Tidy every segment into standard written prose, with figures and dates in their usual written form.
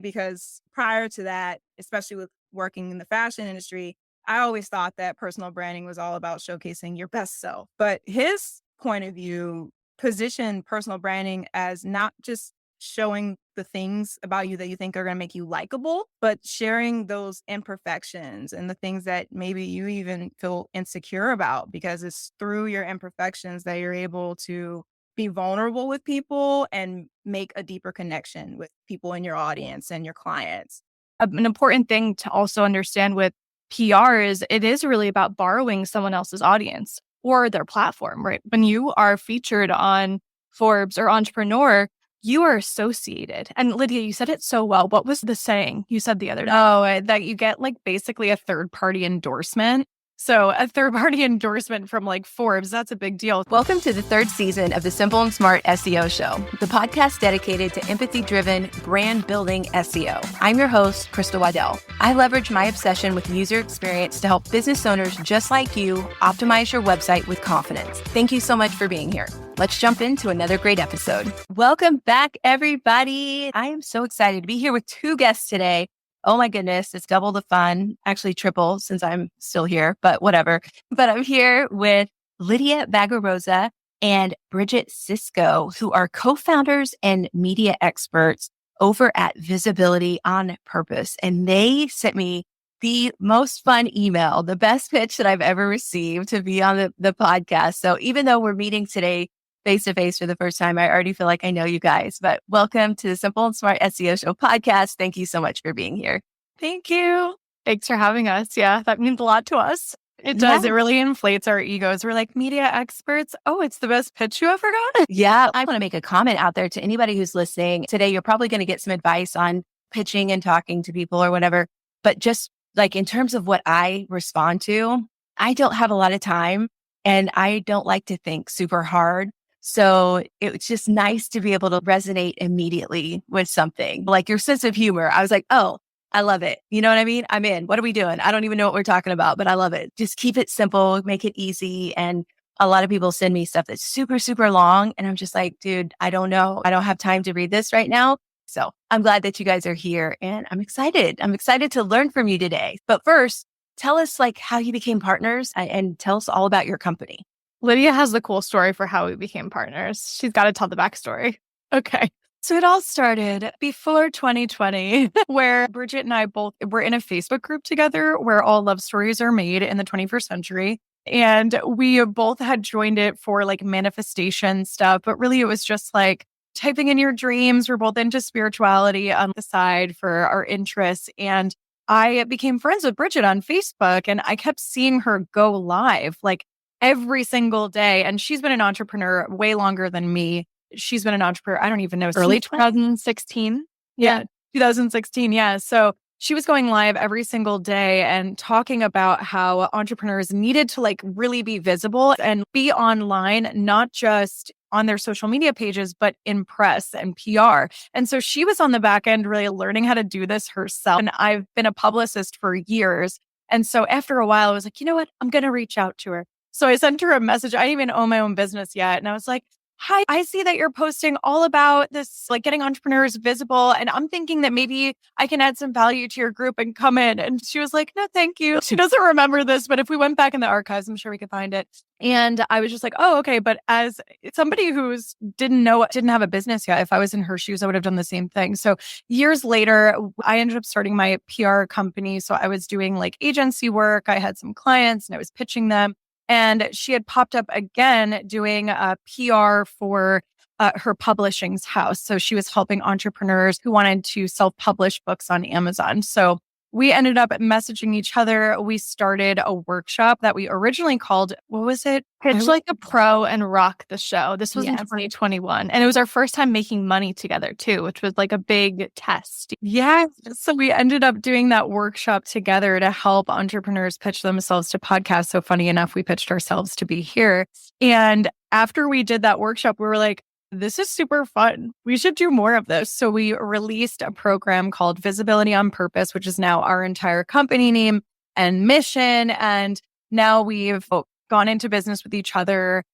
because prior to that, especially with working in the fashion industry, I always thought that personal branding was all about showcasing your best self. But his point of view positioned personal branding as not just showing the things about you that you think are going to make you likable, but sharing those imperfections and the things that maybe you even feel insecure about, because it's through your imperfections that you're able to be vulnerable with people and make a deeper connection with people in your audience and your clients. An important thing to also understand with PR is it is really about borrowing someone else's audience or their platform, right? When you are featured on Forbes or Entrepreneur, you are associated. And Lydia, you said it so well. What was the saying you said the other day? Oh, that you get like basically a third-party endorsement. So a third-party endorsement from like Forbes, that's a big deal. Welcome to the third season of the Simple and Smart SEO Show, the podcast dedicated to empathy-driven, brand-building SEO. I'm your host, Crystal Waddell. I leverage my obsession with user experience to help business owners just like you optimize your website with confidence. Thank you so much for being here. Let's jump into another great episode. Welcome back, everybody. I am so excited to be here with two guests today. Oh my goodness, it's double the fun, actually triple since I'm still here, but whatever. But I'm here with Lydia Bagarozza and Bridget Sicsko, who are co-founders and media experts over at Visibility on Purpose. And they sent me the most fun email, the best pitch that I've ever received to be on the podcast. So even though we're meeting today face-to-face for the first time, I already feel like I know you guys, but welcome to the Simple and Smart SEO Show podcast. Thank you so much for being here. Thank you. Thanks for having us. Yeah, that means a lot to us. It does. Yeah. It really inflates our egos. We're like media experts. Oh, it's the best pitch you ever got. Yeah. I want to make a comment out there to anybody who's listening. Today, you're probably going to get some advice on pitching and talking to people or whatever. But just like in terms of what I respond to, I don't have a lot of time and I don't like to think super hard. So it's just nice to be able to resonate immediately with something like your sense of humor. I was like, oh, I love it. You know what I mean? I'm in. What are we doing? I don't even know what we're talking about, but I love it. Just keep it simple, make it easy. And a lot of people send me stuff that's super, super long. And I'm just like, dude, I don't know. I don't have time to read this right now. So I'm glad that you guys are here and I'm excited. I'm excited to learn from you today. But first, tell us like how you became partners and tell us all about your company. Lydia has the cool story for how we became partners. She's got to tell the backstory. Okay. So it all started before 2020, where Bridget and I both were in a Facebook group together where all love stories are made in the 21st century. And we both had joined it for like manifestation stuff, but really it was just like typing in your dreams. We're both into spirituality on the side for our interests. And I became friends with Bridget on Facebook and I kept seeing her go live like every single day. And she's been an entrepreneur way longer than me. She's been an entrepreneur, I don't even know, early 2016. Yeah, 2016. Yeah. So she was going live every single day and talking about how entrepreneurs needed to like really be visible and be online, not just on their social media pages, but in press and PR. And so she was on the back end really learning how to do this herself. And I've been a publicist for years. And so after a while, I was like, you know what? I'm going to reach out to her. So I sent her a message. I didn't even own my own business yet. And I was like, hi, I see that you're posting all about this, like getting entrepreneurs visible. And I'm thinking that maybe I can add some value to your group and come in. And she was like, no, thank you. She doesn't remember this, but if we went back in the archives, I'm sure we could find it. And I was just like, oh, okay. But as somebody who's didn't have a business yet, if I was in her shoes, I would have done the same thing. So years later, I ended up starting my PR company. So I was doing like agency work. I had some clients and I was pitching them. And she had popped up again doing a PR for her publishing's house. So she was helping entrepreneurs who wanted to self-publish books on Amazon. So we ended up messaging each other. We started a workshop that we originally called, what was it? Pitch Like a Pro and Rock the Show. This was in 2021. And it was our first time making money together too, which was like a big test. Yeah. So we ended up doing that workshop together to help entrepreneurs pitch themselves to podcasts. So funny enough, we pitched ourselves to be here. And after we did that workshop, we were like, this is super fun. We should do more of this. So we released a program called Visibility on Purpose, which is now our entire company name and mission. And now we've gone into business with each other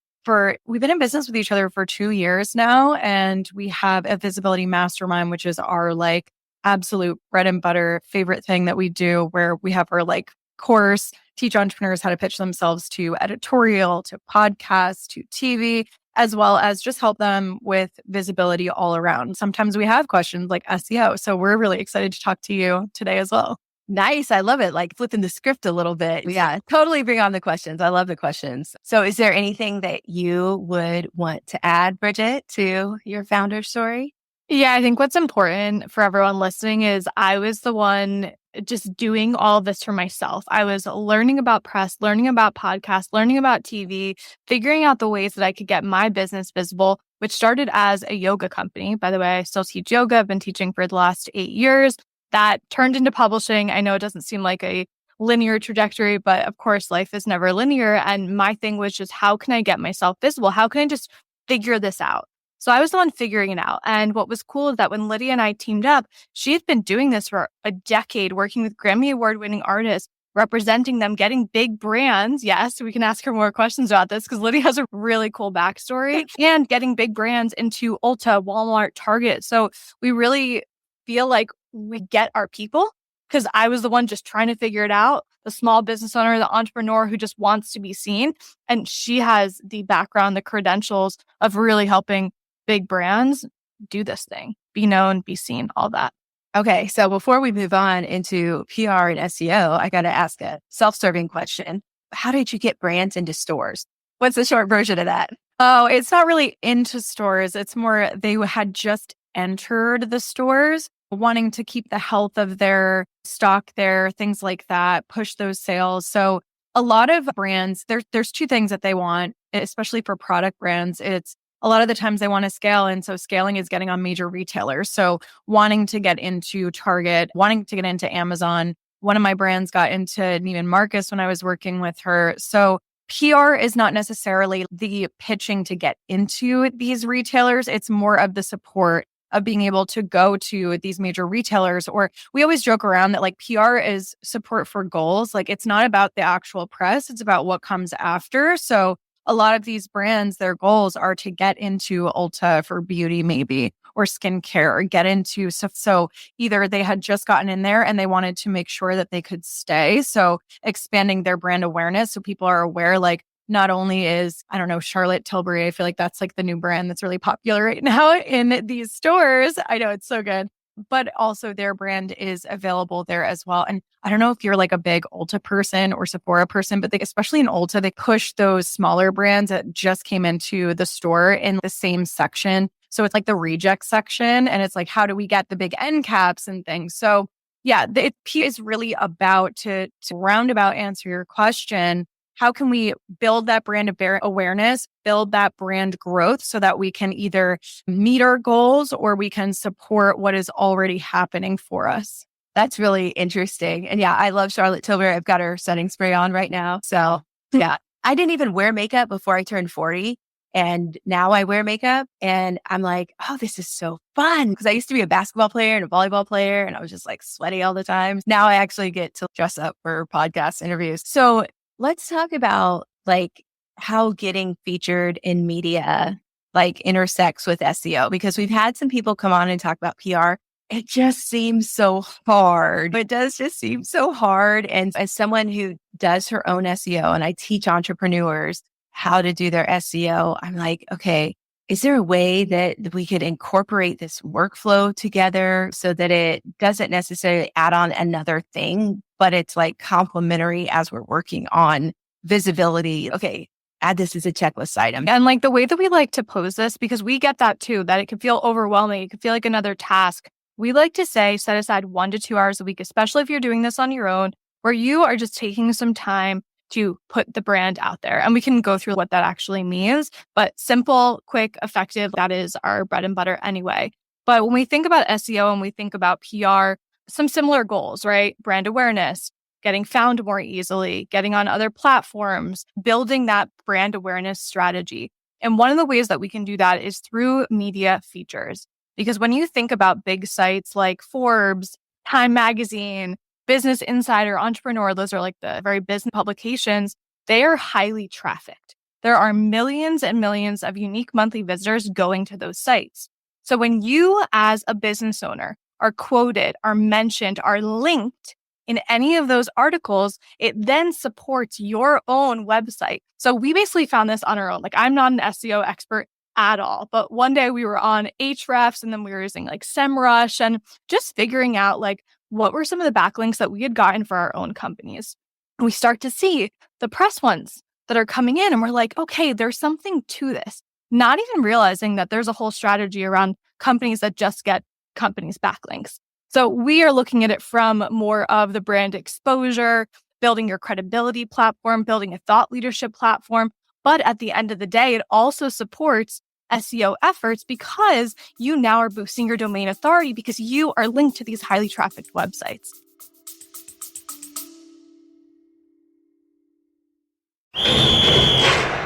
we've been in business with each other for 2 years now. And we have a visibility mastermind, which is our like absolute bread and butter favorite thing that we do, where we have our like course, teach entrepreneurs how to pitch themselves to editorial, to podcasts, to TV, as well as just help them with visibility all around. Sometimes we have questions like SEO. So we're really excited to talk to you today as well. Nice. I love it. Like flipping the script a little bit. Yeah, totally bring on the questions. I love the questions. So is there anything that you would want to add, Bridget, to your founder story? Yeah, I think what's important for everyone listening is I was the one just doing all of this for myself. I was learning about press, learning about podcasts, learning about TV, figuring out the ways that I could get my business visible, which started as a yoga company. By the way, I still teach yoga. I've been teaching for the last 8 years. That turned into publishing. I know it doesn't seem like a linear trajectory, but of course, life is never linear. And my thing was just, how can I get myself visible? How can I just figure this out? So I was the one figuring it out. And what was cool is that when Lydia and I teamed up, she had been doing this for a decade, working with Grammy Award winning artists, representing them, getting big brands. Yes, we can ask her more questions about this because Lydia has a really cool backstory and getting big brands into Ulta, Walmart, Target. So we really feel like we get our people because I was the one just trying to figure it out, the small business owner, the entrepreneur who just wants to be seen. And she has the background, the credentials of really helping big brands do this thing, be known, be seen, all that. Okay. So before we move on into PR and SEO, I got to ask a self-serving question. How did you get brands into stores? What's the short version of that? Oh, it's not really into stores. It's more they had just entered the stores, wanting to keep the health of their stock there, things like that, push those sales. So a lot of brands, there's two things that they want, especially for product brands. It's a lot of the times they want to scale. And so scaling is getting on major retailers. So wanting to get into Target, wanting to get into Amazon. One of my brands got into Neiman Marcus when I was working with her. So PR is not necessarily the pitching to get into these retailers. It's more of the support of being able to go to these major retailers. Or we always joke around that like PR is support for goals. Like it's not about the actual press. It's about what comes after. So a lot of these brands, their goals are to get into Ulta for beauty, maybe, or skincare, or get into. So either they had just gotten in there and they wanted to make sure that they could stay. So expanding their brand awareness so people are aware, like, not only is, I don't know, Charlotte Tilbury, I feel like that's like the new brand that's really popular right now in these stores. I know it's so good. But also their brand is available there as well. And I don't know if you're like a big Ulta person or Sephora person, but especially in Ulta, they push those smaller brands that just came into the store in the same section. So it's like the reject section. And it's like, how do we get the big end caps and things? So yeah, the P is really about to roundabout answer your question. How can we build that brand awareness, build that brand growth so that we can either meet our goals or we can support what is already happening for us? That's really interesting. And yeah, I love Charlotte Tilbury. I've got her setting spray on right now. So yeah, I didn't even wear makeup before I turned 40. And now I wear makeup and I'm like, oh, this is so fun. Because I used to be a basketball player and a volleyball player and I was just like sweaty all the time. Now I actually get to dress up for podcast interviews. So let's talk about like how getting featured in media like intersects with SEO, because we've had some people come on and talk about PR. It just seems so hard. It does just seem so hard. And as someone who does her own SEO and I teach entrepreneurs how to do their SEO, I'm like, okay, is there a way that we could incorporate this workflow together so that it doesn't necessarily add on another thing, but it's like complementary as we're working on visibility? Okay, add this as a checklist item. And like the way that we like to pose this, because we get that too, that it can feel overwhelming. It can feel like another task. We like to say, set aside 1 to 2 hours a week, especially if you're doing this on your own, where you are just taking some time to put the brand out there. And we can go through what that actually means, but simple, quick, effective, that is our bread and butter anyway. But when we think about SEO and we think about PR, some similar goals, right? Brand awareness, getting found more easily, getting on other platforms, building that brand awareness strategy. And one of the ways that we can do that is through media features. Because when you think about big sites like Forbes, Time Magazine, Business Insider, Entrepreneur, those are like the very business publications, they are highly trafficked. There are millions and millions of unique monthly visitors going to those sites. So when you as a business owner are quoted, are mentioned, are linked in any of those articles, it then supports your own website. So we basically found this on our own. Like, I'm not an SEO expert at all, but one day we were on Ahrefs and then we were using like SEMrush and just figuring out like what were some of the backlinks that we had gotten for our own companies. And we start to see the press ones that are coming in and we're like, okay, there's something to this. Not even realizing that there's a whole strategy around companies that just get companies backlinks. So we are looking at it from more of the brand exposure, building your credibility platform, building a thought leadership platform. But at the end of the day, it also supports SEO efforts because you now are boosting your domain authority because you are linked to these highly trafficked websites.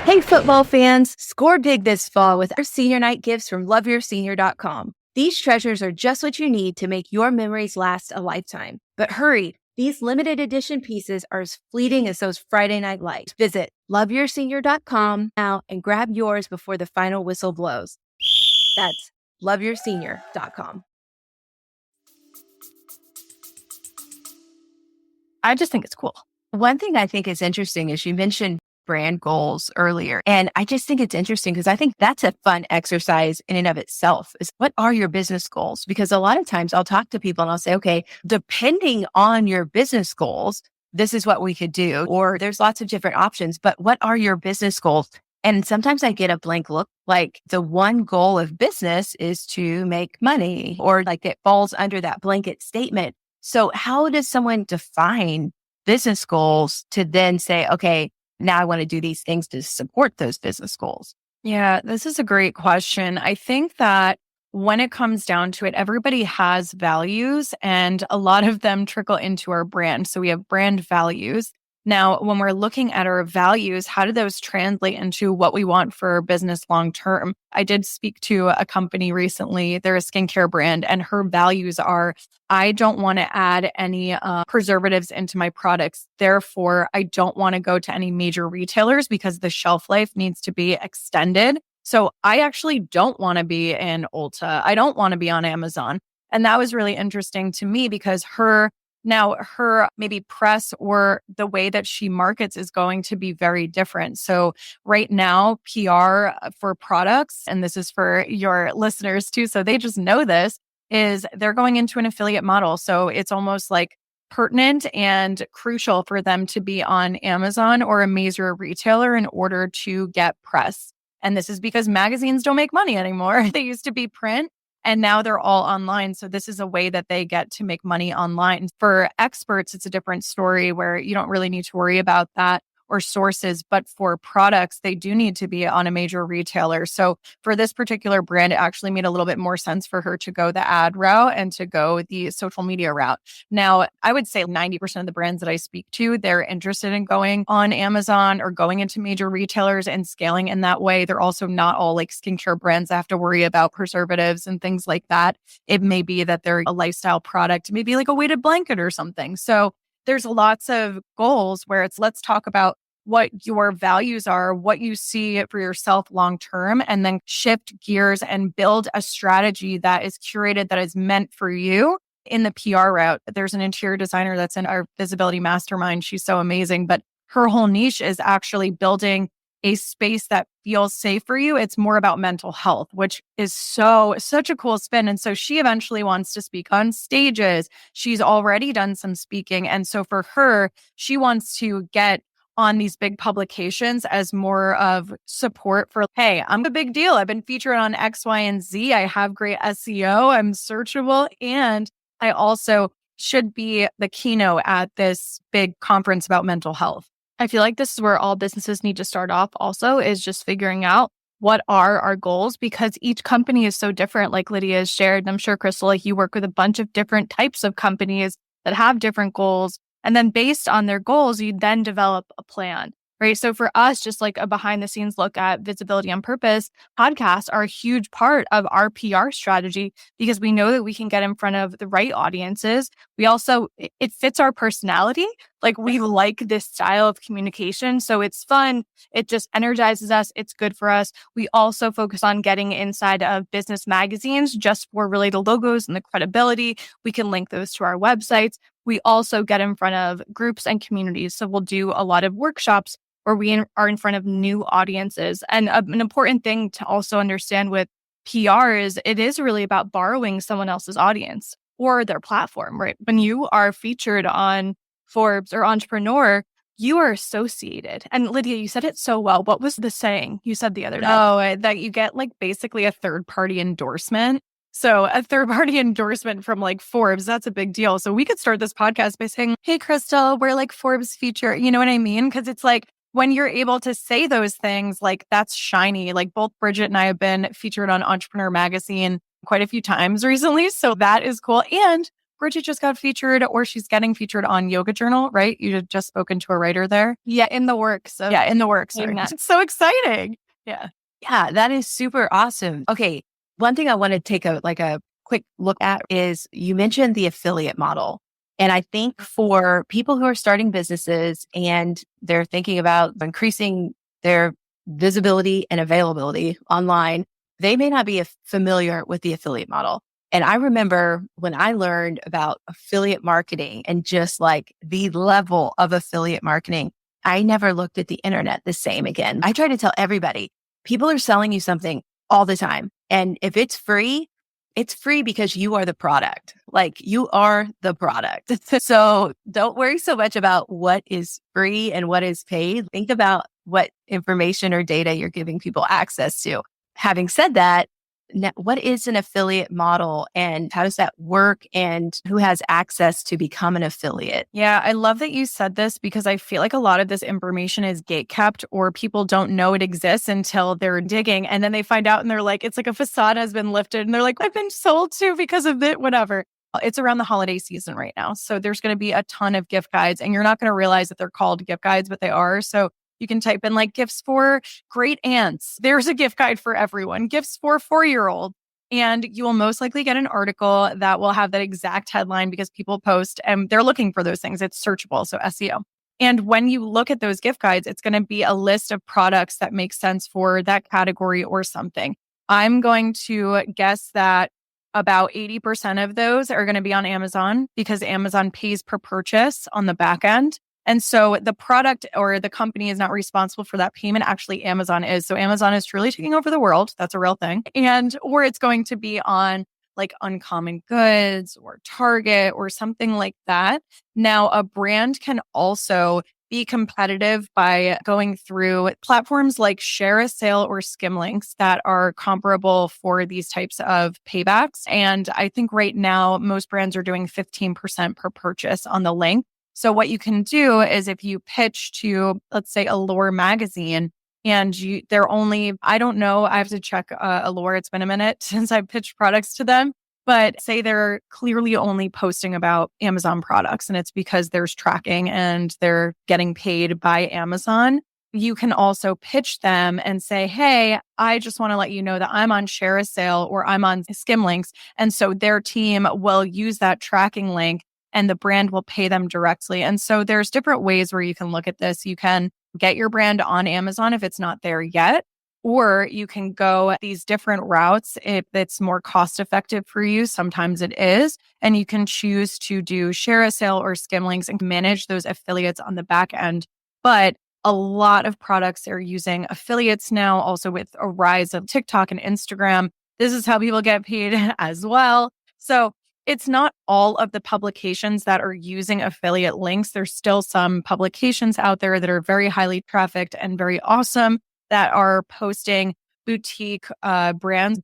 Hey, football fans, score big this fall with our senior night gifts from loveyoursenior.com. These treasures are just what you need to make your memories last a lifetime. But hurry, these limited edition pieces are as fleeting as those Friday night lights. Visit loveyoursenior.com now and grab yours before the final whistle blows. That's loveyoursenior.com. I just think it's cool. One thing I think is interesting is you mentioned brand goals earlier. And I just think it's interesting because I think that's a fun exercise in and of itself is what are your business goals? Because a lot of times I'll talk to people and I'll say, okay, depending on your business goals, this is what we could do, or there's lots of different options, but what are your business goals? And sometimes I get a blank look, like the one goal of business is to make money, or like it falls under that blanket statement. So how does someone define business goals to then say, okay, now I want to do these things to support those business goals? Yeah, this is a great question. I think that when it comes down to it, everybody has values and a lot of them trickle into our brand. So we have brand values. Now, when we're looking at our values, how do those translate into what we want for our business long term? I did speak to a company recently. They're a skincare brand, and her values are, I don't want to add any preservatives into my products. Therefore, I don't want to go to any major retailers because the shelf life needs to be extended. So I actually don't want to be in Ulta. I don't want to be on Amazon. And that was really interesting to me because her maybe press or the way that she markets is going to be very different. So right now, PR for products, and this is for your listeners too, so they just know this, is they're going into an affiliate model. So it's almost like pertinent and crucial for them to be on Amazon or a major retailer in order to get press. And this is because magazines don't make money anymore. They used to be print. And now they're all online. So this is a way that they get to make money online. For experts, it's a different story where you don't really need to worry about that or sources. But for products, they do need to be on a major retailer. So for this particular brand, it actually made a little bit more sense for her to go the ad route and to go the social media route. Now, I would say 90% of the brands that I speak to, they're interested in going on Amazon or going into major retailers and scaling in that way. They're also not all like skincare brands that have to worry about preservatives and things like that. It may be that they're a lifestyle product, maybe like a weighted blanket or something. So there's lots of goals where it's let's talk about what your values are, what you see for yourself long term, and then shift gears and build a strategy that is curated, that is meant for you in the PR route. There's an interior designer that's in our visibility mastermind. She's so amazing, but her whole niche is actually building a space that feels safe for you. It's more about mental health, which is such a cool spin. And so she eventually wants to speak on stages. She's already done some speaking. And so for her, she wants to get on these big publications as more of support for, hey, I'm a big deal. I've been featured on X, Y, and Z. I have great SEO. I'm searchable. And I also should be the keynote at this big conference about mental health. I feel like this is where all businesses need to start off also, is just figuring out what are our goals, because each company is so different, like Lydia has shared. And I'm sure, Crystal, like you work with a bunch of different types of companies that have different goals. And then based on their goals, you then develop a plan, right? So for us, just like a behind the scenes look at Visibility on Purpose, podcasts are a huge part of our PR strategy because we know that we can get in front of the right audiences. We also, it fits our personality. Like we like this style of communication. So it's fun. It just energizes us. It's good for us. We also focus on getting inside of business magazines just for really the logos and the credibility. We can link those to our websites. We also get in front of groups and communities. So we'll do a lot of workshops where we are in front of new audiences. And an important thing to also understand with PR is it is really about borrowing someone else's audience or their platform, right? When you are featured on Forbes or Entrepreneur, you are associated. And Lydia, you said it so well. What was the saying you said the other day? Oh, that you get like basically a third party endorsement. So a third party endorsement from like Forbes, that's a big deal. So we could start this podcast by saying, hey, Crystal, we're like Forbes feature. You know what I mean? Because it's like when you're able to say those things, like that's shiny. Like both Bridget and I have been featured on Entrepreneur Magazine quite a few times recently. So that is cool. And Bridget just got featured, or she's getting featured on Yoga Journal, right? You had just spoken to a writer there. Yeah, in the works. In the works. It's so exciting. Yeah. Yeah, that is super awesome. Okay. One thing I want to take a quick look at is you mentioned the affiliate model. And I think for people who are starting businesses and they're thinking about increasing their visibility and availability online, they may not be familiar with the affiliate model. And I remember when I learned about affiliate marketing and just like the level of affiliate marketing, I never looked at the internet the same again. I try to tell everybody, people are selling you something all the time. And if it's free because you are the product. Like you are the product. So don't worry so much about what is free and what is paid. Think about what information or data you're giving people access to. Having said that, what is an affiliate model and how does that work and who has access to become an affiliate? Yeah, I love that you said this because I feel like a lot of this information is gatekept or people don't know it exists until they're digging and then they find out and they're like, it's like a facade has been lifted and they're like, I've been sold to because of it, whatever. It's around the holiday season right now. So there's going to be a ton of gift guides and you're not going to realize that they're called gift guides, but they are. So you can type in like gifts for great aunts. There's a gift guide for everyone. Gifts for 4-year-old. And you will most likely get an article that will have that exact headline because people post and they're looking for those things. It's searchable. So SEO. And when you look at those gift guides, it's going to be a list of products that make sense for that category or something. I'm going to guess that about 80% of those are going to be on Amazon because Amazon pays per purchase on the back end. And so the product or the company is not responsible for that payment. Actually, Amazon is. So Amazon is truly taking over the world. That's a real thing. Or it's going to be on like Uncommon Goods or Target or something like that. Now, a brand can also be competitive by going through platforms like Share a Sale or Skimlinks that are comparable for these types of paybacks. And I think right now, most brands are doing 15% per purchase on the link. So what you can do is if you pitch to, let's say, Allure magazine, and they're only, I don't know, I have to check Allure. It's been a minute since I've pitched products to them, but say they're clearly only posting about Amazon products and it's because there's tracking and they're getting paid by Amazon. You can also pitch them and say, hey, I just want to let you know that I'm on Share a Sale or I'm on Skimlinks. And so their team will use that tracking link and the brand will pay them directly. And so there's different ways where you can look at this. You can get your brand on Amazon if it's not there yet, or you can go these different routes if it's more cost effective for you. Sometimes it is. And you can choose to do Share a Sale or Skimlinks and manage those affiliates on the back end. But a lot of products are using affiliates now, also with a rise of TikTok and Instagram. This is how people get paid as well. So it's not all of the publications that are using affiliate links. There's still some publications out there that are very highly trafficked and very awesome that are posting boutique brands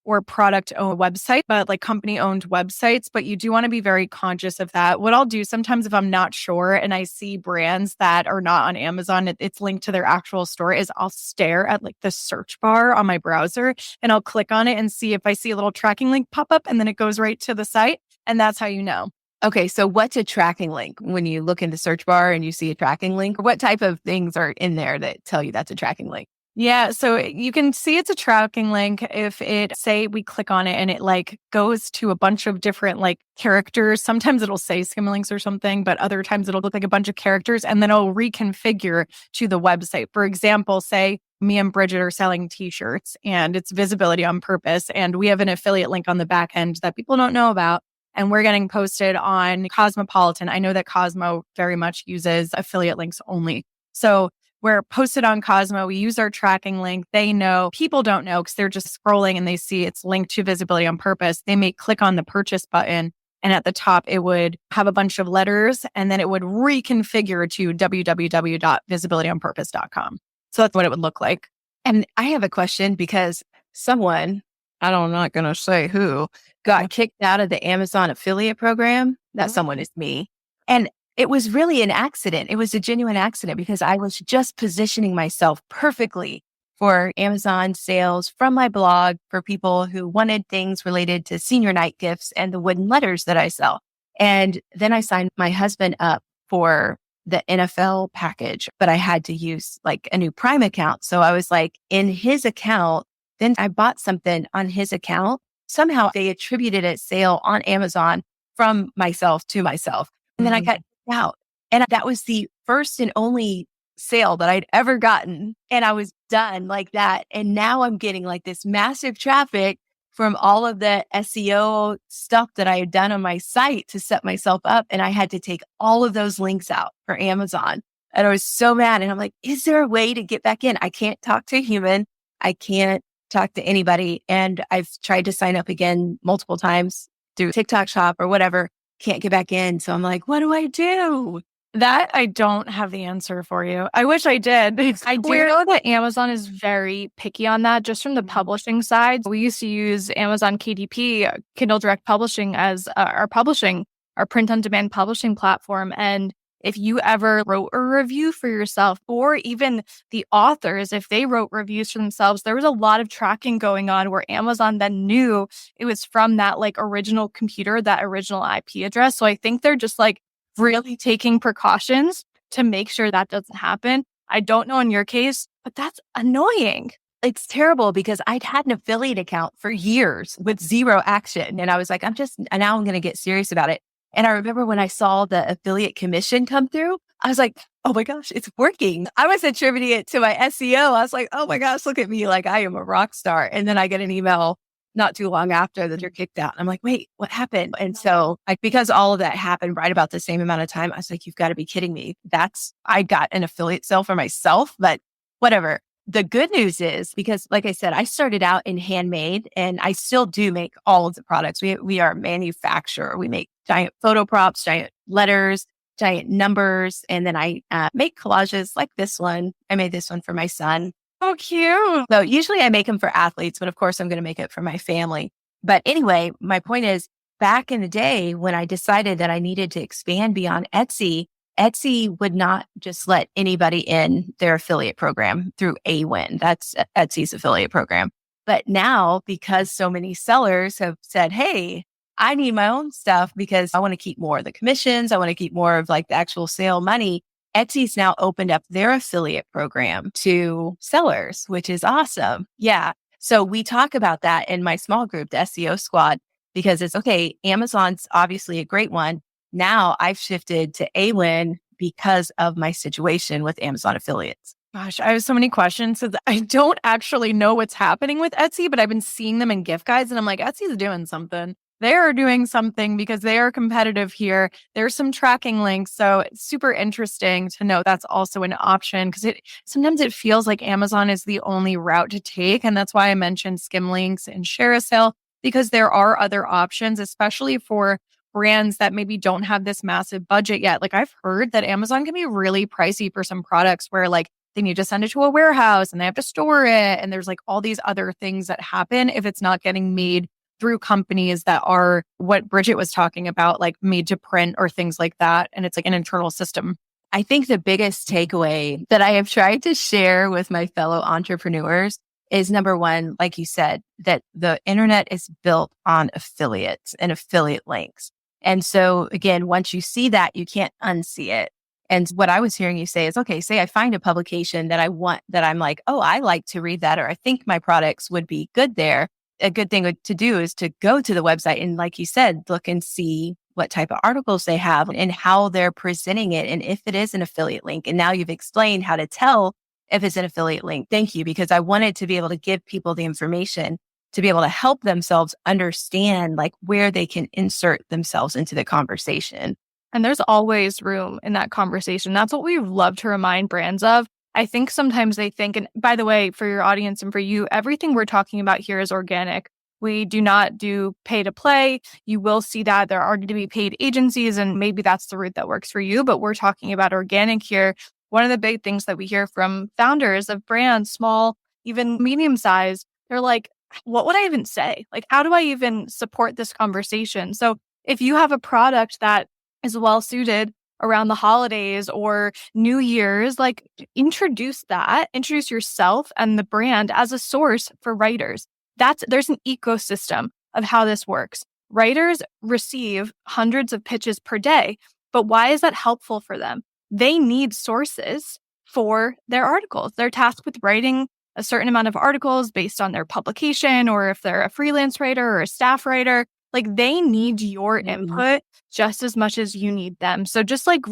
or product-owned website, but like company-owned websites. But you do want to be very conscious of that. What I'll do sometimes if I'm not sure and I see brands that are not on Amazon, it's linked to their actual store, is I'll stare at like the search bar on my browser and I'll click on it and see if I see a little tracking link pop up and then it goes right to the site. And that's how you know. Okay, so what's a tracking link? When you look in the search bar and you see a tracking link, what type of things are in there that tell you that's a tracking link? Yeah. So you can see it's a tracking link if it say we click on it and it like goes to a bunch of different like characters. Sometimes it'll say skim links or something, but other times it'll look like a bunch of characters and then it'll reconfigure to the website. For example, say me and Bridget are selling t-shirts and it's visibility on purpose. And we have an affiliate link on the back end that people don't know about. And we're getting posted on Cosmopolitan. I know that Cosmo very much uses affiliate links only. So we're posted on Cosmo. We use our tracking link. They know. People don't know because they're just scrolling and they see it's linked to visibility on purpose. They may click on the purchase button and at the top, it would have a bunch of letters and then it would reconfigure to www.visibilityonpurpose.com. So that's what it would look like. And I have a question because someone, I'm not going to say who, got kicked out of the Amazon affiliate program. That someone is me. And it was really an accident. It was a genuine accident because I was just positioning myself perfectly for Amazon sales from my blog for people who wanted things related to senior night gifts and the wooden letters that I sell. And then I signed my husband up for the NFL package, but I had to use like a new Prime account. So I was like in his account. Then I bought something on his account. Somehow they attributed a sale on Amazon from myself to myself. And then I got out. And that was the first and only sale that I'd ever gotten. And I was done like that. And now I'm getting like this massive traffic from all of the SEO stuff that I had done on my site to set myself up. And I had to take all of those links out for Amazon. And I was so mad. And I'm like, is there a way to get back in? I can't talk to a human. I can't talk to anybody. And I've tried to sign up again multiple times through TikTok Shop or whatever. Can't get back in. So I'm like, what do I do? That I don't have the answer for you. I wish I did. I do know that Amazon is very picky on that just from the publishing side. We used to use Amazon KDP, Kindle Direct Publishing, as our print on demand publishing platform. And if you ever wrote a review for yourself or even the authors, if they wrote reviews for themselves, there was a lot of tracking going on where Amazon then knew it was from that like original computer, that original IP address. So I think they're just like really taking precautions to make sure that doesn't happen. I don't know in your case, but that's annoying. It's terrible because I'd had an affiliate account for years with zero action. And I was like, now I'm going to get serious about it. And I remember when I saw the affiliate commission come through, I was like, oh my gosh, it's working. I was attributing it to my SEO. I was like, oh my gosh, look at me. Like I am a rock star. And then I get an email not too long after that you're kicked out. I'm like, wait, what happened? And so because all of that happened right about the same amount of time, I was like, you've got to be kidding me. I got an affiliate sale for myself, but whatever. The good news is because like I said, I started out in handmade and I still do make all of the products. We are a manufacturer. We make giant photo props, giant letters, giant numbers. And then I make collages like this one. I made this one for my son. Oh, cute. So usually I make them for athletes, but of course I'm going to make it for my family. But anyway, my point is back in the day when I decided that I needed to expand beyond Etsy would not just let anybody in their affiliate program through AWIN. That's Etsy's affiliate program. But now, because so many sellers have said, hey, I need my own stuff because I want to keep more of the commissions. I want to keep more of like the actual sale money. Etsy's now opened up their affiliate program to sellers, which is awesome. Yeah. So we talk about that in my small group, the SEO squad, because it's okay. Amazon's obviously a great one. Now I've shifted to AWIN because of my situation with Amazon affiliates. Gosh, I have so many questions. So I don't actually know what's happening with Etsy, but I've been seeing them in gift guides and I'm like, Etsy's doing something. They are doing something because they are competitive here. There's some tracking links. So it's super interesting to know that's also an option because sometimes it feels like Amazon is the only route to take. And that's why I mentioned skim links and share a sale because there are other options, especially for brands that maybe don't have this massive budget yet. Like I've heard that Amazon can be really pricey for some products where like they need to send it to a warehouse and they have to store it. And there's like all these other things that happen if it's not getting made through companies that are what Bridget was talking about, like made to print or things like that. And it's like an internal system. I think the biggest takeaway that I have tried to share with my fellow entrepreneurs is number one, like you said, that the internet is built on affiliates and affiliate links. And so again, once you see that, you can't unsee it. And what I was hearing you say is, okay, say I find a publication that I want, that I'm like, oh, I like to read that, or I think my products would be good there. A good thing to do is to go to the website and, like you said, look and see what type of articles they have and how they're presenting it, and if it is an affiliate link. And now you've explained how to tell if it's an affiliate link. Thank you, because I wanted to be able to give people the information to be able to help themselves understand like where they can insert themselves into the conversation. And there's always room in that conversation. That's what we love to remind brands of. I think sometimes they think, and by the way, for your audience and for you, everything we're talking about here is organic. We do not do pay to play. You will see that there are going to be paid agencies, and maybe that's the route that works for you, but we're talking about organic here. One of the big things that we hear from founders of brands, small, even medium size, they're like, what would I even say? Like, how do I even support this conversation? So if you have a product that is well suited around the holidays or New Year's, like introduce yourself and the brand as a source for writers. There's an ecosystem of how this works. Writers receive hundreds of pitches per day, but why is that helpful for them? They need sources for their articles. They're tasked with writing a certain amount of articles based on their publication, or if they're a freelance writer or a staff writer, like they need your input just as much as you need them. So just like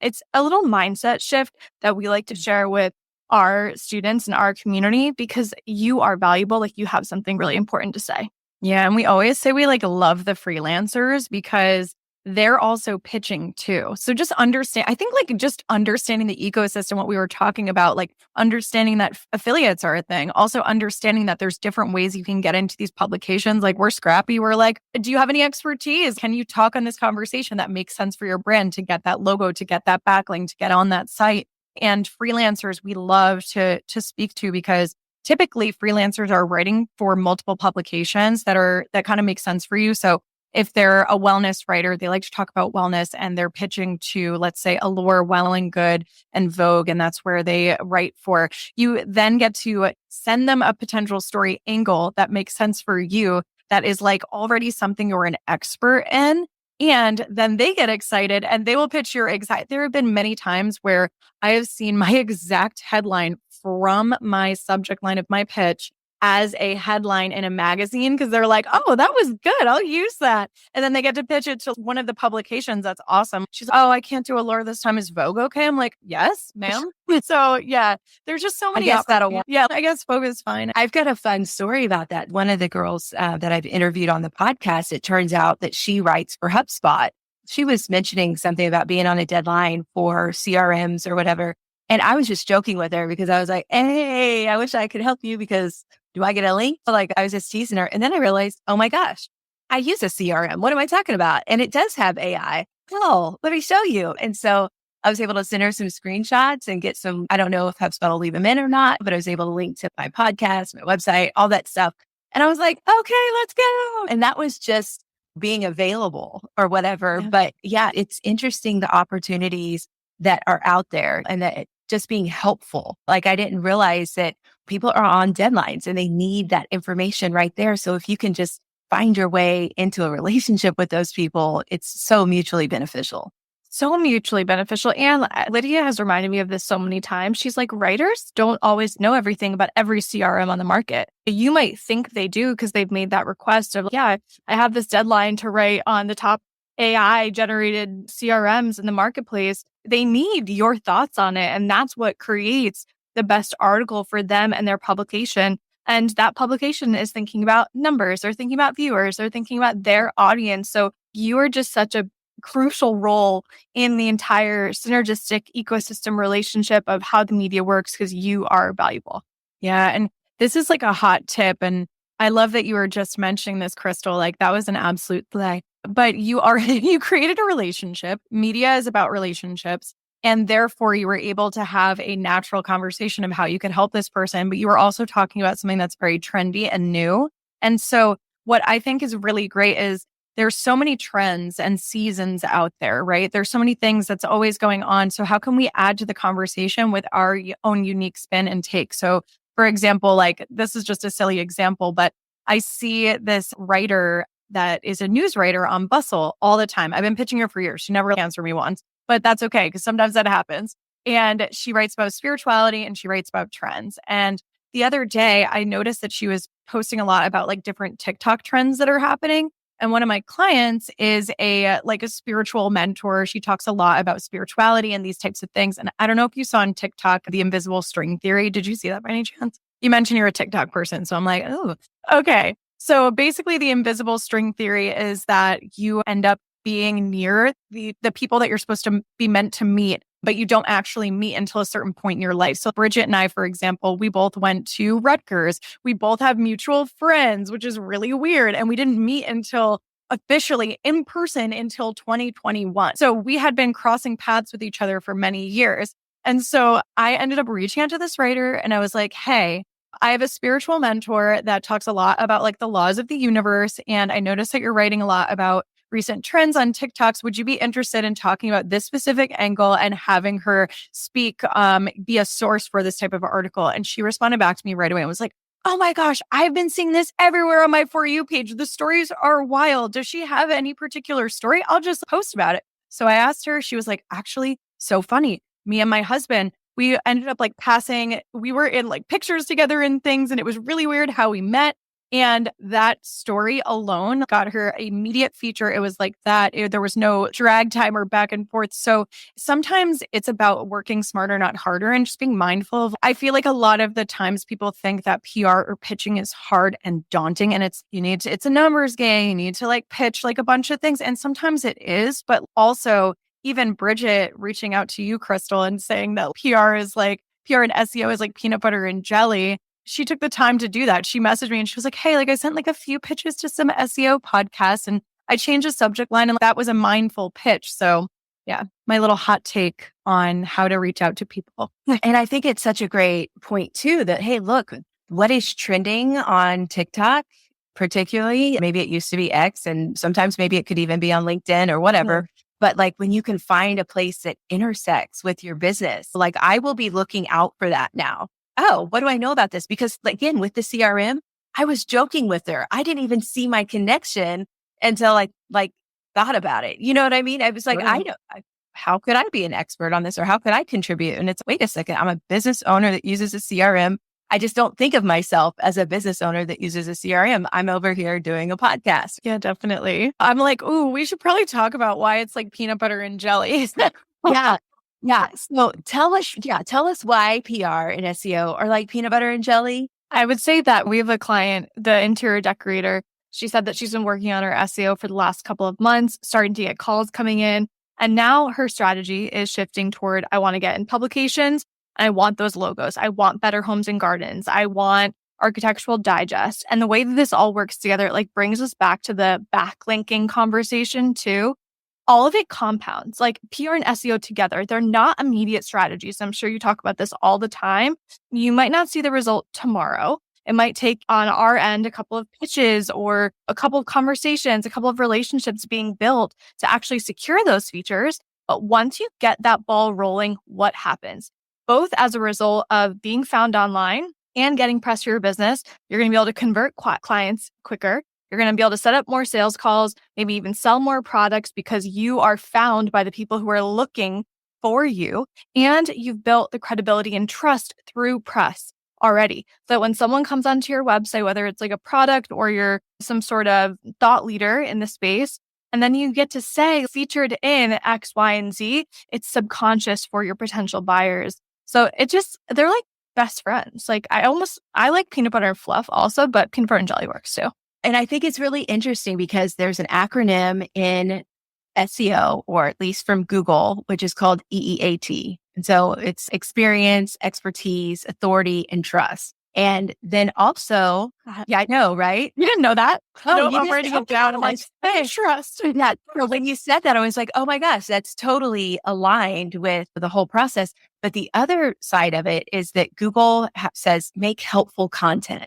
it's a little mindset shift that we like to share with our students and our community, because you are valuable. Like you have something really important to say. Yeah. And we always say we like love the freelancers because they're also pitching too. So just understand, I think like just understanding the ecosystem, what we were talking about, like understanding that affiliates are a thing, also understanding that there's different ways you can get into these publications. Like we're scrappy. We're like, do you have any expertise? Can you talk on this conversation that makes sense for your brand to get that logo, to get that backlink, to get on that site? And freelancers, we love to speak to, because typically freelancers are writing for multiple publications that kind of make sense for you. So if they're a wellness writer, they like to talk about wellness and they're pitching to, let's say, Allure, Well and Good, and Vogue, and that's where they write for. You then get to send them a potential story angle that makes sense for you, that is like already something you're an expert in. And then they get excited and they will pitch your exact. There have been many times where I have seen my exact headline from my subject line of my pitch as a headline in a magazine, because they're like, oh, that was good, I'll use that. And then they get to pitch it to one of the publications. That's awesome. She's like, oh, I can't do Allure this time. Is Vogue okay? I'm like, yes, ma'am. So yeah, there's just so many. I guess that'll work. Yeah, I guess Vogue is fine. I've got a fun story about that. One of the girls that I've interviewed on the podcast, it turns out that she writes for HubSpot. She was mentioning something about being on a deadline for CRMs or whatever. And I was just joking with her because I was like, hey, I wish I could help you, because do I get a link? Like I was just teasing her. And then I realized, oh my gosh, I use a CRM. What am I talking about? And it does have AI. Oh, let me show you. And so I was able to send her some screenshots and get some, I don't know if HubSpot will leave them in or not, but I was able to link to my podcast, my website, all that stuff. And I was like, okay, let's go. And that was just being available or whatever. Yeah. But yeah, it's interesting, the opportunities that are out there, and that just being helpful. Like I didn't realize that people are on deadlines and they need that information right there. So if you can just find your way into a relationship with those people, it's so mutually beneficial. So mutually beneficial. And Lydia has reminded me of this so many times. She's like, writers don't always know everything about every CRM on the market. You might think they do because they've made that request of, yeah, I have this deadline to write on the top AI generated CRMs in the marketplace. They need your thoughts on it. And that's what creates the best article for them and their publication. And that publication is thinking about numbers, or thinking about viewers, or thinking about their audience. So you are just such a crucial role in the entire synergistic ecosystem relationship of how the media works, because you are valuable. Yeah. And this is like a hot tip. And I love that you were just mentioning this, Crystal. Like that was an absolute play. But you created a relationship. Media is about relationships. And therefore, you were able to have a natural conversation of how you could help this person. But you were also talking about something that's very trendy and new. And so what I think is really great is there's so many trends and seasons out there, right? There's so many things that's always going on. So how can we add to the conversation with our own unique spin and take? So for example, like this is just a silly example, but I see this writer that is a news writer on Bustle all the time. I've been pitching her for years. She never answered me once. but that's okay because sometimes that happens. And she writes about spirituality and she writes about trends. And the other day, I noticed that she was posting a lot about like different TikTok trends that are happening. And one of my clients is a spiritual mentor. She talks a lot about spirituality and these types of things. And I don't know if you saw on TikTok the invisible string theory. Did you see that by any chance? You mentioned you're a TikTok person, so I'm like, oh, okay. So basically, the invisible string theory is that you end up being near the people that you're supposed to be meant to meet, but you don't actually meet until a certain point in your life. So Bridget and I, for example, we both went to Rutgers. We both have mutual friends, which is really weird. And we didn't meet until officially in person until 2021. So we had been crossing paths with each other for many years. And so I ended up reaching out to this writer and I was like, hey, I have a spiritual mentor that talks a lot about like the laws of the universe. And I noticed that you're writing a lot about recent trends on TikToks. Would you be interested in talking about this specific angle and having her speak, be a source for this type of article? And she responded back to me right away and was like, oh my gosh, I've been seeing this everywhere on my For You page. The stories are wild. Does she have any particular story? I'll just post about it. So I asked her, she was like, actually, so funny. Me and my husband, we ended up we were in like pictures together and things. And it was really weird how we met. And that story alone got her immediate feature. It was like that. There was no drag time or back and forth. So sometimes it's about working smarter, not harder, and just being mindful of. I feel like a lot of the times people think that PR or pitching is hard and daunting, and it's a numbers game. You need to like pitch like a bunch of things, and sometimes it is. But also, even Bridget reaching out to you, Crystal, and saying that PR and SEO is like peanut butter and jelly. She took the time to do that. She messaged me and she was like, hey, I sent like a few pitches to some SEO podcasts and I changed the subject line and that was a mindful pitch. So yeah, my little hot take on how to reach out to people. And I think it's such a great point too, that, hey, look, what is trending on TikTok, particularly, maybe it used to be X and sometimes maybe it could even be on LinkedIn or whatever. Mm-hmm. But like when you can find a place that intersects with your business, like I will be looking out for that now. Oh, what do I know about this? Because again, with the CRM, I was joking with her. I didn't even see my connection until I thought about it. You know what I mean? I was like, how could I be an expert on this or how could I contribute? And it's, wait a second, I'm a business owner that uses a CRM. I just don't think of myself as a business owner that uses a CRM. I'm over here doing a podcast. Yeah, definitely. I'm like, ooh, we should probably talk about why it's like peanut butter and jelly. Yeah. Yeah. So tell us why PR and SEO are like peanut butter and jelly. I would say that we have a client, the interior decorator. She said that she's been working on her SEO for the last couple of months, starting to get calls coming in. And now her strategy is shifting toward, I want to get in publications. And I want those logos. I want Better Homes and Gardens. I want Architectural Digest. And the way that this all works together, it brings us back to the backlinking conversation too. All of it compounds, like PR and SEO together. They're not immediate strategies. I'm sure you talk about this all the time. You might not see the result tomorrow. It might take on our end a couple of pitches or a couple of conversations, a couple of relationships being built to actually secure those features. But once you get that ball rolling, what happens? Both as a result of being found online and getting press for your business, you're going to be able to convert clients quicker. You're going to be able to set up more sales calls, maybe even sell more products because you are found by the people who are looking for you. And you've built the credibility and trust through press already. So when someone comes onto your website, whether it's like a product or you're some sort of thought leader in the space, and then you get to say featured in X, Y, and Z, it's subconscious for your potential buyers. So they're like best friends. Like I like peanut butter and fluff also, but peanut butter and jelly works too. And I think it's really interesting because there's an acronym in SEO, or at least from Google, which is called EEAT. And so it's experience, expertise, authority, and trust. And then also, yeah, I know, right? You didn't know that? Oh, no, I'm writing it down. I'm like, hey, trust. Yeah. So when you said that, I was like, oh my gosh, that's totally aligned with the whole process. But the other side of it is that Google says, make helpful content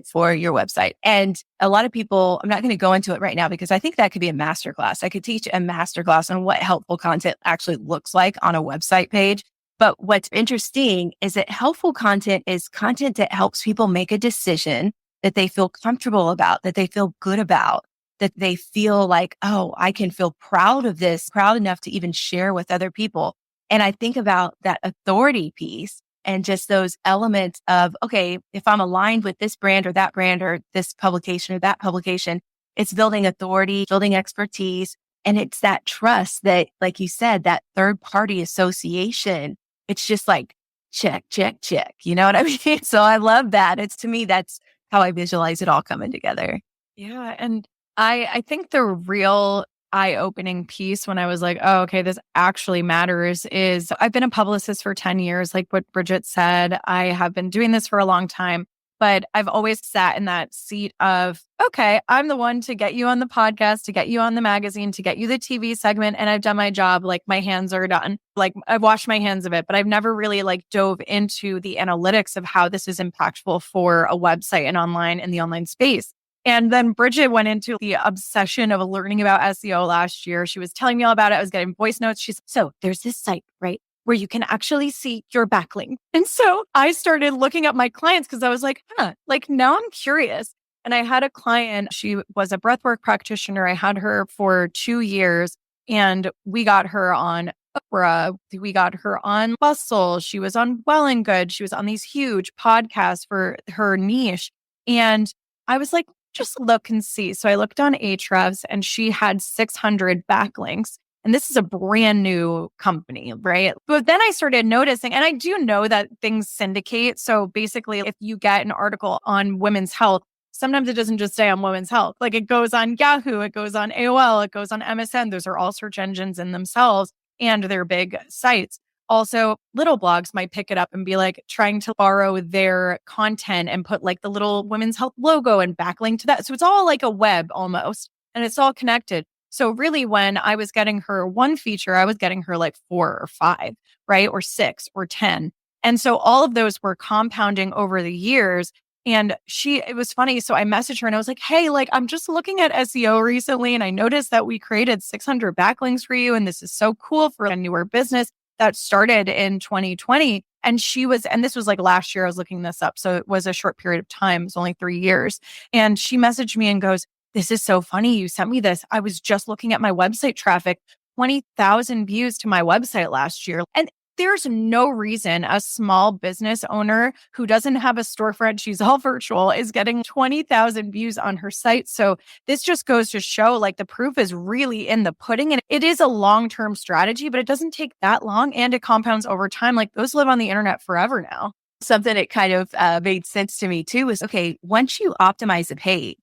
for your website. And a lot of people, I'm not going to go into it right now because I think that could be a masterclass. I could teach a masterclass on what helpful content actually looks like on a website page. But what's interesting is that helpful content is content that helps people make a decision that they feel comfortable about, that they feel good about, that they feel like, oh, I can feel proud of this, proud enough to even share with other people. And I think about that authority piece and just those elements of, okay, if I'm aligned with this brand or this publication or that publication, it's building authority, building expertise. And it's that trust that, like you said, that third party association. It's just like, check, check, check. You know what I mean? So I love that. It's to me, that's how I visualize it all coming together. Yeah. And I think the real eye-opening piece when I was like, oh, okay, this actually matters is I've been a publicist for 10 years, like what Bridget said. I have been doing this for a long time, but I've always sat in that seat of, okay, I'm the one to get you on the podcast, to get you on the magazine, to get you the TV segment. And I've done my job. Like my hands are done. Like I've washed my hands of it, but I've never really like dove into the analytics of how this is impactful for a website and online in the online space. And then Bridget went into the obsession of learning about SEO last year. She was telling me all about it. I was getting voice notes. So there's this site, right, where you can actually see your backlink. And so I started looking up my clients because I was like, like now I'm curious. And I had a client, she was a breathwork practitioner. I had her for 2 years and we got her on Oprah. We got her on Bustle. She was on Well and Good. She was on these huge podcasts for her niche. And I was like, just look and see. So I looked on Ahrefs and she had 600 backlinks. And this is a brand new company, right? But then I started noticing, and I do know that things syndicate. So basically, if you get an article on women's health, sometimes it doesn't just stay on women's health. Like it goes on Yahoo, it goes on AOL, it goes on MSN. Those are all search engines in themselves and they're big sites. Also, little blogs might pick it up and be like trying to borrow their content and put like the little women's health logo and backlink to that. So it's all like a web almost, and it's all connected. So really when I was getting her one feature, I was getting her like 4 or 5, right? Or 6 or 10. And so all of those were compounding over the years. And it was funny. So I messaged her and I was like, hey, like I'm just looking at SEO recently and I noticed that we created 600 backlinks for you. And this is so cool for a newer business that started in 2020. And this was like last year, I was looking this up. So it was a short period of time. It was only 3 years. And she messaged me and goes, this is so funny. You sent me this. I was just looking at my website traffic, 20,000 views to my website last year. And there's no reason a small business owner who doesn't have a storefront, she's all virtual, is getting 20,000 views on her site. So this just goes to show like the proof is really in the pudding. And it is a long-term strategy, but it doesn't take that long and it compounds over time. Like those live on the internet forever now. Something that kind of made sense to me too was, okay, once you optimize a page,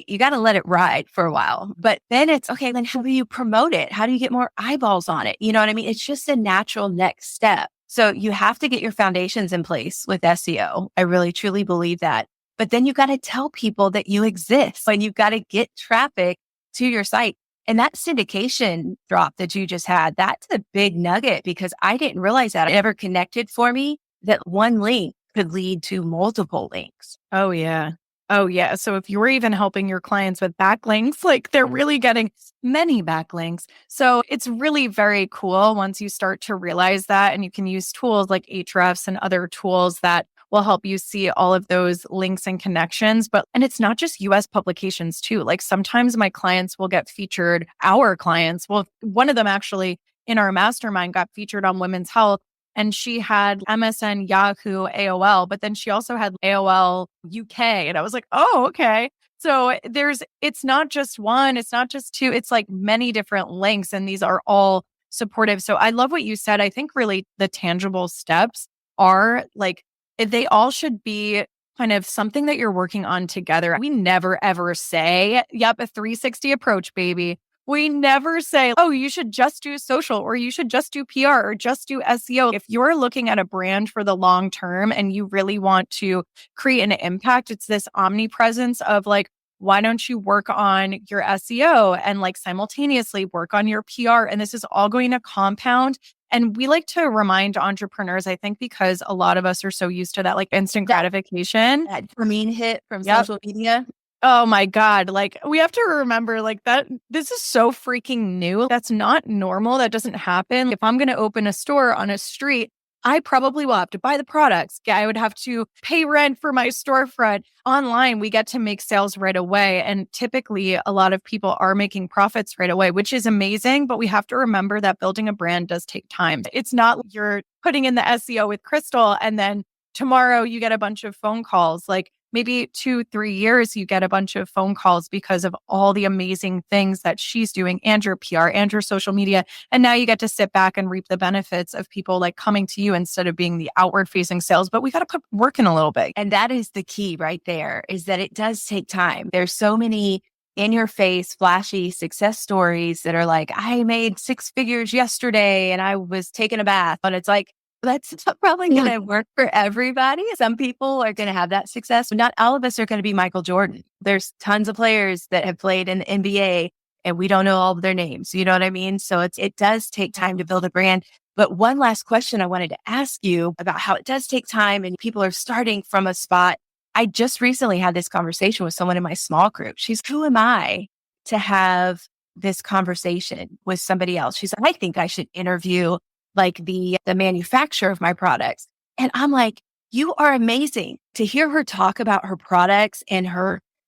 you got to let it ride for a while, but then it's okay. Then how do you promote it? How do you get more eyeballs on it? You know what I mean? It's just a natural next step. So you have to get your foundations in place with SEO. I really, truly believe that. But then you got to tell people that you exist and you've got to get traffic to your site. And that syndication drop that you just had, that's a big nugget because I didn't realize that. It never connected for me that one link could lead to multiple links. Oh, yeah. Oh, yeah. So if you're even helping your clients with backlinks, like they're really getting many backlinks. So it's really very cool once you start to realize that. And you can use tools like Ahrefs and other tools that will help you see all of those links and connections. And it's not just US publications too. Like sometimes my clients will get featured, our clients. Well, one of them actually in our mastermind got featured on Women's Health. And she had MSN, Yahoo, AOL, but then she also had AOL UK. And I was like, oh, okay. So it's not just one, it's not just two, it's like many different links. And these are all supportive. So I love what you said. I think really the tangible steps are like, they all should be kind of something that you're working on together. We never ever say, yep, a 360 approach, baby. We never say, oh, you should just do social or you should just do PR or just do SEO. If you're looking at a brand for the long term and you really want to create an impact, it's this omnipresence of like, why don't you work on your SEO and like simultaneously work on your PR? And this is all going to compound. And we like to remind entrepreneurs, I think, because a lot of us are so used to that like instant gratification. That dopamine hit from social media. Oh my God. Like we have to remember like that this is so freaking new. That's not normal. That doesn't happen. If I'm going to open a store on a street, I probably will have to buy the products. I would have to pay rent for my storefront. Online, we get to make sales right away. And typically, a lot of people are making profits right away, which is amazing. But we have to remember that building a brand does take time. It's not like you're putting in the SEO with Crystal and then tomorrow you get a bunch of phone calls. Like maybe 2-3 years, you get a bunch of phone calls because of all the amazing things that she's doing and your PR and your social media. And now you get to sit back and reap the benefits of people like coming to you instead of being the outward facing sales. But we got to put work in a little bit. And that is the key right there, is that it does take time. There's so many in your face, flashy success stories that are like, I made 6 figures yesterday and I was taking a bath. But it's like, that's not probably going to work for everybody. Some people are going to have that success. Not all of us are going to be Michael Jordan. There's tons of players that have played in the NBA and we don't know all of their names. You know what I mean? So it does take time to build a brand. But one last question I wanted to ask you about how it does take time and people are starting from a spot. I just recently had this conversation with someone in my small group. She's, who am I to have this conversation with somebody else? She's like, I think I should interview like the manufacturer of my products. And I'm like, you are amazing. To hear her talk about her products and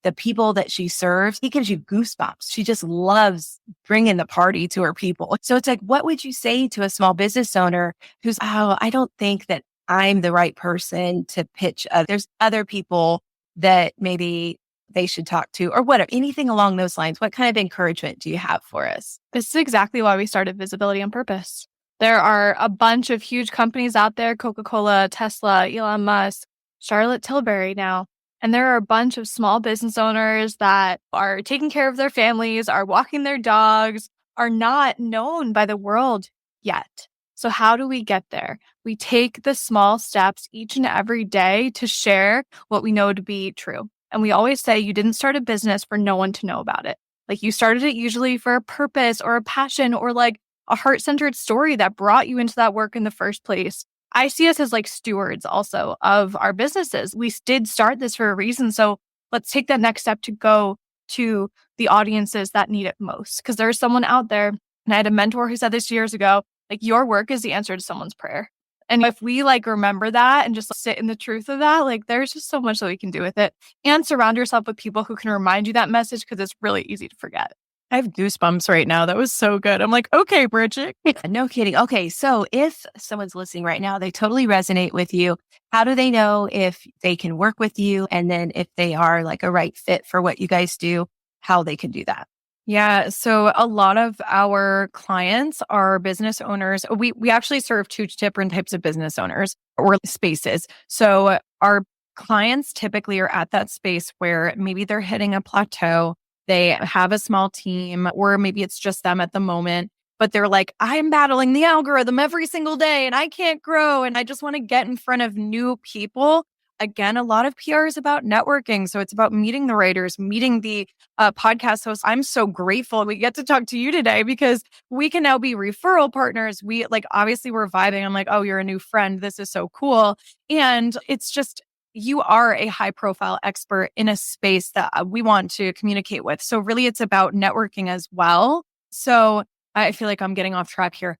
the people that she serves, it gives you goosebumps. She just loves bringing the party to her people. So it's like, what would you say to a small business owner who's, oh, I don't think that I'm the right person to pitch. There's other people that maybe they should talk to or whatever, anything along those lines. What kind of encouragement do you have for us? This is exactly why we started Visibility on Purpose. There are a bunch of huge companies out there, Coca-Cola, Tesla, Elon Musk, Charlotte Tilbury now. And there are a bunch of small business owners that are taking care of their families, are walking their dogs, are not known by the world yet. So how do we get there? We take the small steps each and every day to share what we know to be true. And we always say you didn't start a business for no one to know about it. Like you started it usually for a purpose or a passion or like a heart-centered story that brought you into that work in the first place. I see us as like stewards also of our businesses. We did start this for a reason. So let's take that next step to go to the audiences that need it most. Because there's someone out there, and I had a mentor who said this years ago, like your work is the answer to someone's prayer. And if we like remember that and just sit in the truth of that, like there's just so much that we can do with it. And surround yourself with people who can remind you that message because it's really easy to forget. I have goosebumps right now. That was so good. I'm like, okay, Bridget. No kidding. Okay. So if someone's listening right now, they totally resonate with you. How do they know if they can work with you? And then if they are like a right fit for what you guys do, how they can do that? Yeah. So a lot of our clients are business owners. We actually serve 2 different types of business owners or spaces. So our clients typically are at that space where maybe they're hitting a plateau. They have a small team, or maybe it's just them at the moment, but they're like, I'm battling the algorithm every single day and I can't grow. And I just want to get in front of new people. Again, a lot of PR is about networking. So it's about meeting the writers, meeting the podcast hosts. I'm so grateful we get to talk to you today because we can now be referral partners. We like, obviously we're vibing. I'm like, oh, you're a new friend. This is so cool. And it's just, you are a high profile expert in a space that we want to communicate with. So really it's about networking as well. So I feel like I'm getting off track here.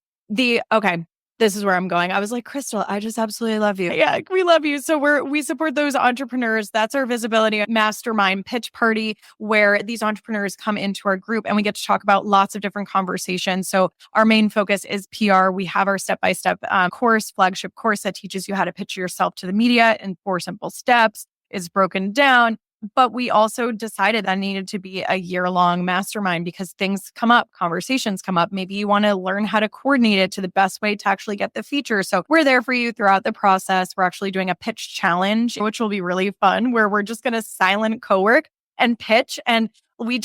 Okay, this is where I'm going. I was like, Crystal, I just absolutely love you. Yeah, we love you. So we support those entrepreneurs. That's our Visibility Mastermind pitch party where these entrepreneurs come into our group and we get to talk about lots of different conversations. So our main focus is PR. We have our step-by-step flagship course that teaches you how to pitch yourself to the media in 4 simple steps. It's broken down. But we also decided that needed to be a year-long mastermind because things come up, conversations come up. Maybe you want to learn how to coordinate it to the best way to actually get the feature. So we're there for you throughout the process. We're actually doing a pitch challenge, which will be really fun, where we're just going to silent co-work and pitch. And we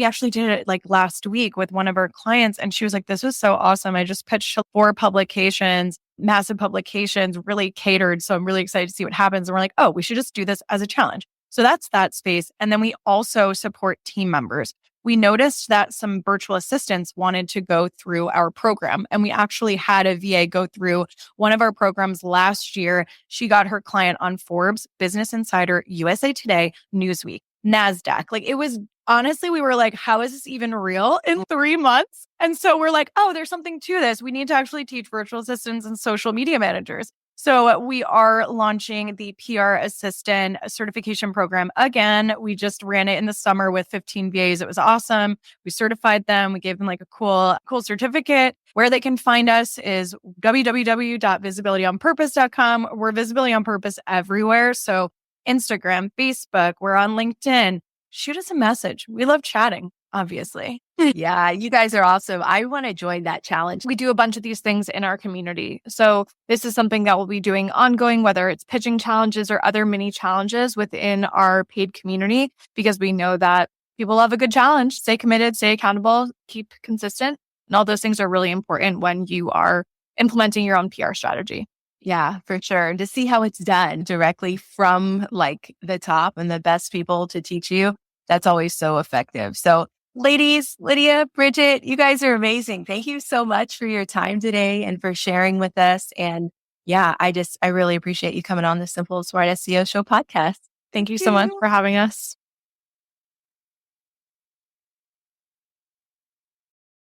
actually did it like last week with one of our clients. And she was like, this was so awesome. I just pitched 4 publications, massive publications, really catered. So I'm really excited to see what happens. And we're like, oh, we should just do this as a challenge. So that's that space. And then we also support team members. We noticed that some virtual assistants wanted to go through our program. And we actually had a VA go through one of our programs last year. She got her client on Forbes, Business Insider, USA Today, Newsweek. NASDAQ. Like it was honestly, we were like, how is this even real in 3 months? And so we're like, oh, there's something to this. We need to actually teach virtual assistants and social media managers. So we are launching the PR assistant certification program again. We just ran it in the summer with 15 VAs. It was awesome. We certified them. We gave them like a cool certificate. Where they can find us is www.visibilityonpurpose.com. We're Visibility on Purpose everywhere. So Instagram, Facebook, we're on LinkedIn. Shoot us a message. We love chatting, obviously. Yeah, you guys are awesome. I want to join that challenge. We do a bunch of these things in our community. So this is something that we'll be doing ongoing, whether it's pitching challenges or other mini challenges within our paid community, because we know that people love a good challenge. Stay committed, stay accountable, keep consistent. And all those things are really important when you are implementing your own PR strategy. Yeah, for sure. To see how it's done directly from like the top and the best people to teach you, that's always so effective. So ladies, Lydia, Bridget, you guys are amazing. Thank you so much for your time today and for sharing with us. And yeah, I really appreciate you coming on the Simple and Smart SEO Show podcast. Thank you so much for having us.